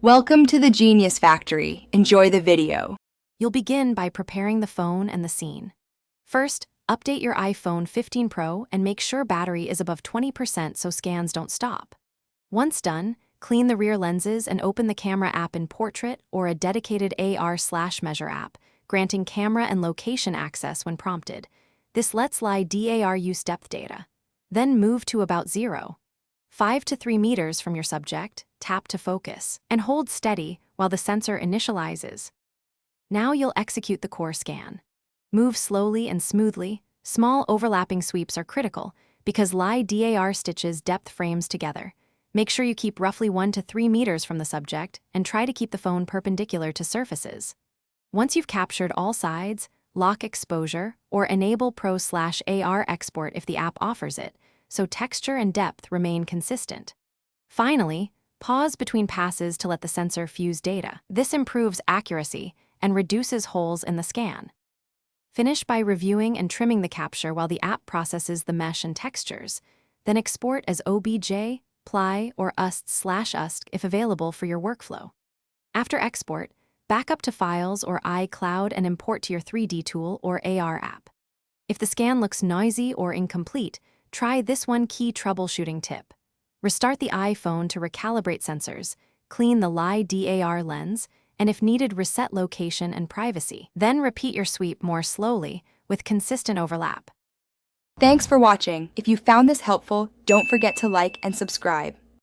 Welcome to the Genius Factory. Enjoy the video. You'll begin by preparing the phone and the scene. First, update your iPhone 15 Pro and make sure battery is above 20% so scans don't stop. Once done, clean the rear lenses and open the camera app in Portrait or a dedicated AR/Measure app, granting camera and location access when prompted. This lets Lidar use depth data. Then move to about 0. 5 to 3 meters from your subject, tap to focus, and hold steady while the sensor initializes. Now you'll execute the core scan. Move slowly and smoothly. Small overlapping sweeps are critical because Lidar stitches depth frames together. Make sure you keep roughly 1 to 3 meters from the subject and try to keep the phone perpendicular to surfaces. Once you've captured all sides, lock exposure or enable Pro/AR export if the app offers it, so texture and depth remain consistent. Finally, pause between passes to let the sensor fuse data. This improves accuracy and reduces holes in the scan. Finish by reviewing and trimming the capture while the app processes the mesh and textures. Then export as OBJ, PLY, or UST/UST if available for your workflow. After export, back up to Files or iCloud and import to your 3D tool or AR app. If the scan looks noisy or incomplete, try this one key troubleshooting tip. Restart the iPhone to recalibrate sensors, clean the Lidar lens, and if needed, reset location and privacy. Then repeat your sweep more slowly with consistent overlap. Thanks for watching. If you found this helpful, don't forget to like and subscribe.